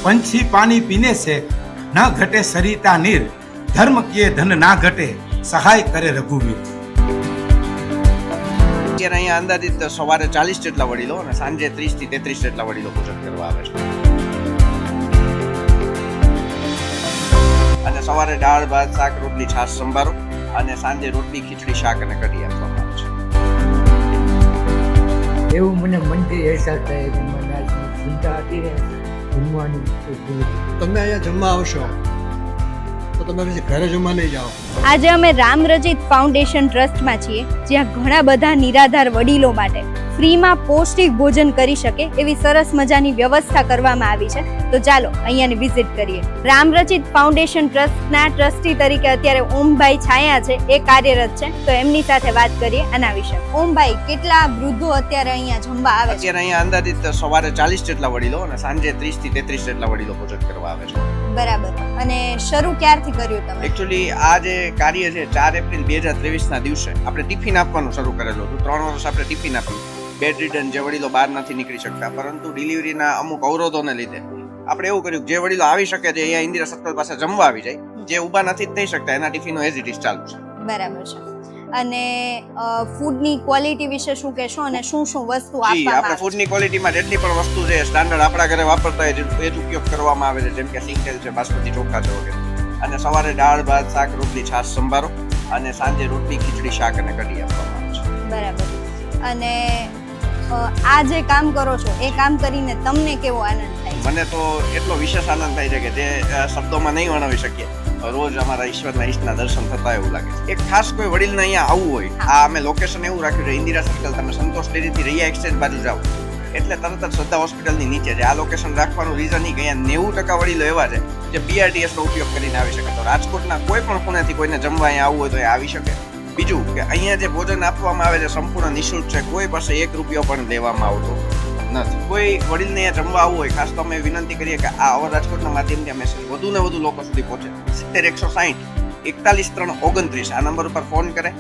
पंछी पानी पीने से न घटे सरिता नीर, धर्म किए धन ना घटे, सहाय करे रघुवीर। અત્યારે અહીંયા અંદાજિત સવારે 40 જેટલા વડીલો અને સાંજે 30 થી 33 જેટલા વડીલો પૂજન કરવા આવે છે. અને સવારે દાળ ભાત શાક રોટલી છાશ સંભારો અને સાંજે રોટલી ખીચડી શાક અને કઢી આપવામાં આવે છે. એવું મને મનથી અહેસાસ થાય કે મને આજની ચિંતા હતી ને જમવાનું તમે અહીંયા જમવા આવશો તો તમે પછી ઘરે જમવા નહીં જાઓ. આજે અમે રામ રચિત ફાઉન્ડેશન ટ્રસ્ટમાં છીએ, જ્યાં ઘણા બધા નિરાધાર વડીલો માટે ફ્રીમાં પૌષ્ટિક ભોજન કરી શકે એવી સરસ મજાની વ્યવસ્થા કરવામાં આવી છે. તો ચાલો અહીંયાની વિઝિટ કરીએ. રામ રચિત ફાઉન્ડેશન ટ્રસ્ટના ટ્રસ્ટી તરીકે અત્યારે ઓમભાઈ છાયા છે, એ કાર્યરત છે. તો એમની સાથે વાત કરીએ આના વિશે. ઓમભાઈ, કેટલા વૃદ્ધો અત્યારે અહીંયા જમવા આવે છે? અત્યારે અહીંયા અંદાજિત સવારે 40 જેટલા વડીલો અને સાંજે 30 થી 33 જેટલા વડીલો પૂજન કરવા આવે છે. બરાબર. અને શરૂ ક્યારથી કર્યું તમે? એકચ્યુઅલી આ જે કાર્ય છે 4 એપ્રિલ 2023 ના દિવસે આપણે ટિફિન આપવાનું શરૂ કરેલું હતું. 3 વર્ષ આપણે ટિફિન આપ્યું. બેડ રિડન જે વડીલો બહાર નથી નીકળી શકતા, પરંતુ ડિલિવરીના અમુક અવરોધોને લીધે આપણે એવું કર્યું કે જે વડીલો આવી શકે છે અહીંયા ઇન્દિરા સર્કલ પાસે જમવા આવી જાય, જે ઊભા નથી થઈ શકતા એના ટિફિનો એઝ ઇટ ઇઝ ચાલુ છે. બરાબર છે. અને ફૂડની ક્વોલિટી વિશે શું કહેશો અને શું શું વસ્તુ જી, આપવામાં આપણે આવે છે? ફૂડની ક્વોલિટીમાં જેટલી પણ વસ્તુ છે સ્ટાન્ડર્ડ આપણા ઘરે વાપરતા હોય એ જ ઉપયોગ કરવામાં આવે છે, જેમ કે સિંગટેલ છે, બાસમતી ચોખા છે વગેરે. અને સવારે દાળ ભાત શાક રોટલી છાશ સંભારો અને સાંજે રોટલી ખીચડી શાક અને કઢી આપવામાં આવે છે. બરાબર. અને આ જે કામ કરો છો એ કામ કરીને તમને કેવો આનંદ થાય છે? મને તો એટલો વિશેષ આનંદ થાય છે કે જે શબ્દોમાં નહીં વર્ણવી શકીએ. રોજ અમારા ઈશ્વરના ઈષ્ટના દર્શન થતા એવું લાગે છે. એક ખાસ કોઈ વડીલને અહીંયા આવવું હોય, આ અમે લોકેશન એવું રાખ્યું છે ઇન્દિરા સર્કલ, તમે સંતોષ ડેરીથી રૈયા એક્સચેન્જ બાજુ જાઓ એટલે તરત જ શ્રદ્ધા હોસ્પિટલની નીચે છે. આ લોકેશન રાખવાનું રીઝન એ કે અહીંયા 90% વડીલો એવા છે જે PRTS નો ઉપયોગ કરીને આવી શકે. તો રાજકોટના કોઈ પણ ખૂણેથી કોઈને જમવા અહીંયા આવવું હોય તો એ આવી શકે. બીજું કે અહીંયા જે ભોજન આપવામાં આવે છે સંપૂર્ણ નિઃશુલ્ક છે, કોઈ પાસે 1 રૂપિયો પણ લેવામાં આવતો નથી. કોઈ વડીલને અહીંયા જમવા આવવું હોય, ખાસ તો અમે વિનંતી કરીએ કે આ અવર રાજકોટના માધ્યમથી આ મેસેજ વધુ ને વધુ લોકો સુધી પહોંચે. 70 160 41 329 આ નંબર ઉપર ફોન કરે,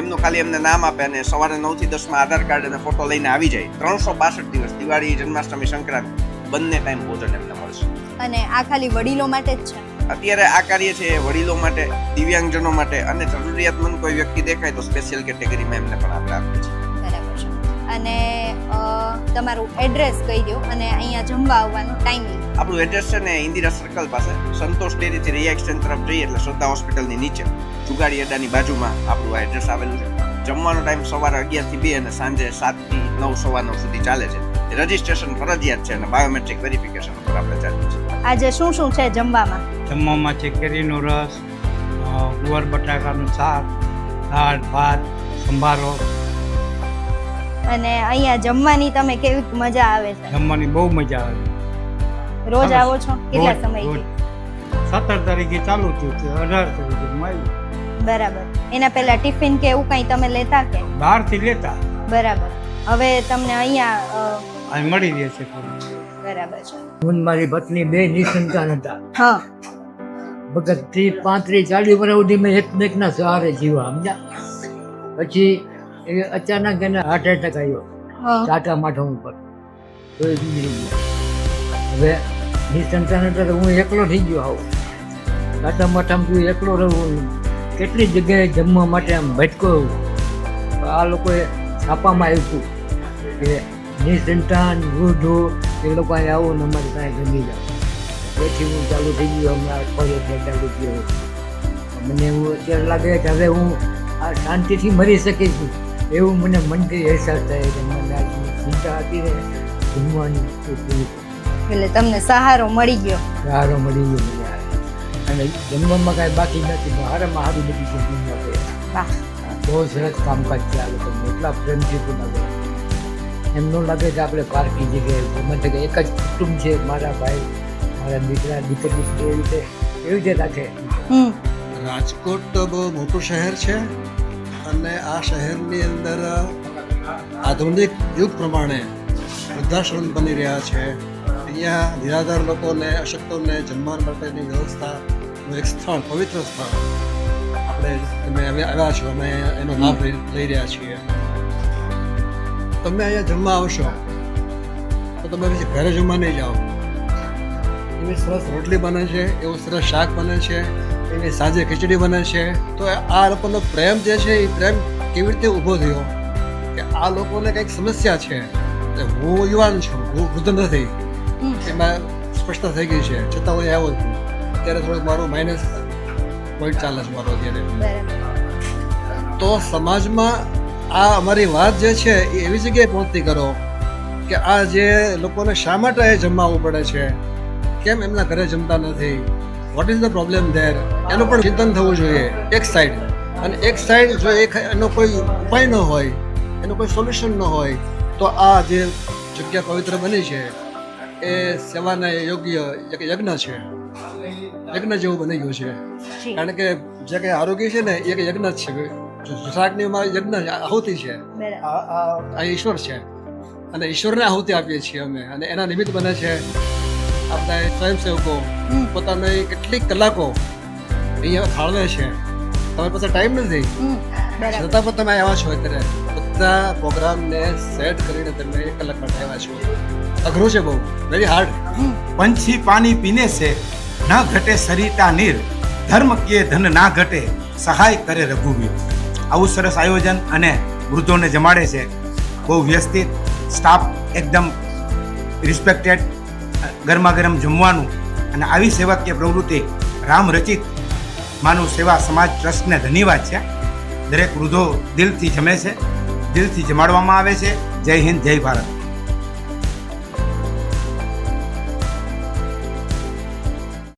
એમનું ખાલી એમને નામ આપે અને સવારે 9 થી 10 માં આધાર કાર્ડ અને ફોટો લઈને આવી જાય. 365 દિવસ દિવાળી, જન્માષ્ટમી, સંક્રાંત બંને ટાઈમ ભોજન એમને મળશે. અને આ ખાલી વડીલો માટે જ છે? અત્યારે આ કાર્ય છે વડીલો માટે, દિવ્યાંગજનો માટે અને જરૂરિયાતમંદ કોઈ વ્યક્તિ દેખાય તો સ્પેશિયલ કેટેગરીમાં એમને પણ આપણે આપીએ છીએ. બરાબર છે. અને તમારું એડ્રેસ કહી દો અને અહીંયા જમવા આવવાનો ટાઈમિંગ. આપણું એડ્રેસ છે ને ઇન્દિરા સર્કલ પાસે સંતોષ ડેરીથી રૈયા એક્સચેન્જ તરફ જઈએ એટલે શ્રદ્ધા હોસ્પિટલની નીચે જુગાડી અડ્ડાની બાજુમાં આપણું આ એડ્રેસ આવેલું છે. જમવાનો ટાઈમ સવારે 11 થી 2 અને સાંજે 7 થી 9 સવા 9 સુધી ચાલે છે. રજીસ્ટ્રેશન ફરજિયાત છે અને બાયોમેટ્રિક વેરિફિકેશન પર આપણે ચાલીએ છીએ. આજે શું શું છે જમવામાં? જમવામાં છે કેરીનો રસ, ગુવાર બટાકાનું શાક, દાળ ભાત, સંભારો. અને અહીંયા જમવાની તમે કેવી મજા આવે છે? જમવાની બહુ મજા આવે. રોજ સરસ. આવો છો? કેટલા રોજ, સમયથી? રોજ. 17 તારીખે ચાલુ થયું છે, 18 તારીખે આવી. બરાબર. એના પહેલા ટિફિન કે એવું કંઈ તમે લેતા કે? બહારથી લેતા બરાબર. હવે તમને અહીંયા અહીં મળી રહે છે થોડું. બરાબર છે. હું ને મારી પત્ની 2 નિસંતાન હતા. હા. વખત 35 40 વર્ષ સુધી મેં એકમેકના સહારે જીવા, સમજ્યા. પછી એ અચાનક એને હાર્ટ એટેક આવ્યો હા. ટાટા માઠમ ઉપર, તો એ ગુજરી ગયો. હવે નિસંતાન હતા તો હું એકલો થઈ ગયો. આવું ટાટા માઠમ તું એકલો રહું, કેટલી જગ્યાએ જમવા માટે આમ ભટકો. આ લોકોએ છાપામાં આવ્યું કે નિસંતાન વૃદ્ધો એ લોકો અહીં આવો ને અમારી પાસે જમી જાઓ. તેથી હું ચાલુ થઈ ગયો, હમણાં અઠવાડિયે ચાલુ થયો. મને એવું અત્યારે લાગે કે હવે હું આ શાંતિથી મરી શકીશ એવું મને મનથી અહેસાસ થાય કે મને આજની ચિંતા હતી ને જમવાની એટલે તમને સહારો મળી ગયો. સહારો મળી ગયો મને. અને જમવામાં કાંઈ બાકી નથી, હારામાં સારું બધી જમવા છે. વાહ. બહુ સરસ કામકાજ છે આ લોકોનું, એટલા પ્રેમથી લાગે. એમ ન લાગે કે આપણે પારકી જગ્યાએ મને કે એક જ કુટુંબ છે, મારા ભાઈ, મારા દીકરા દીકરી, એવી રીતે રાખે. રાજકોટ તો બહુ મોટું શહેર છે અને આ શહેરની અંદર આધુનિક યુગ પ્રમાણે વૃદ્ધાશ્રમ બની રહ્યા છે. અહીંયા નિરાધાર લોકોને, અશક્તોને જમવા માટેની વ્યવસ્થાનું એક સ્થળ, પવિત્ર સ્થળ આપણે તમે આવ્યા છો, અમે એનો લાભ લઈ રહ્યા છીએ. તમે અહીંયા જમવા આવશો તો તમે પછી ઘરે જમવા નહીં જાઓ. એવી સરસ રોટલી બને છે, એવું સરસ શાક બને છે, એની સાંજે ખીચડી બને છે. તો આ લોકોનો પ્રેમ જે છે એ પ્રેમ કેવી રીતે ઊભો થયો કે આ લોકોને કંઈક સમસ્યા છે. હું યુવાન છું, હું વૃદ્ધ નથી, એમાં સ્પષ્ટતા થઈ ગઈ છે. છતાં હું આવ્યો છું. અત્યારે થોડુંક મારું માઇનસ પોઈન્ટ ચાલે છે મારો અત્યારે. બરાબર. તો સમાજમાં આ અમારી વાત જે છે એ એવી જગ્યાએ પહોંચતી કરો કે આ જે લોકોને શા માટે જમવા આવવું પડે છે, કેમ એમના ઘરે જમતા નથી, what is the problem there, એનું પણ ચિંતન થવું જોઈએ એક સાઈડ. અને એક સાઈડ જો એનો કોઈ ઉપાય ન હોય, એનું કોઈ સોલ્યુશન ન હોય, તો આ જે જગ્યા પવિત્ર બની છે એ સેવાને યોગ્ય એક યજ્ઞ છે, યજ્ઞ જેવું બની ગયું છે. જી. કારણ કે જે કંઈ આરોગ્ય છે ને એ એક યજ્ઞ જ છે. શાકની યજ્ઞ આહુતિ છે, બરાબર. આ ઈશ્વર છે અને ઈશ્વરને આહુતિ આપીએ છીએ અમે. અને એના નિમિત્ત બને છે આપણા સ્વયંસેવકો પોતાની કેટલીક કલાકો અહીંયા ફાળવે છે. તમારી પાસે ટાઈમ નથી, બરાબર. છતાં પણ તમે આવ્યા છો. અત્યારે બધા પ્રોગ્રામને સેટ કરીને તમે 1 કલાક માટે આવ્યા છો. અઘરું છે બહુ, વેરી હાર્ડ. પંછી પાણી પીને છે, ન ઘટે સરિતા નીર, ધર્મ કિયે ધન ના ઘટે, સહાય કરે રઘુવીર. આવું સરસ આયોજન અને વૃદ્ધોને જમાડે છે. બહુ વ્યવસ્થિત સ્ટાફ, એકદમ રિસ્પેક્ટેડ, ગરમા ગરમ જમવાનું. અને આવી સેવાકીય પ્રવૃત્તિ રામ રચિત માનવ સેવા સમાજ ટ્રસ્ટને ધન્યવાદ છે. દરેક વૃદ્ધો દિલથી જમે છે, દિલથી જમાડવામાં આવે છે. જય હિન્દ, જય ભારત.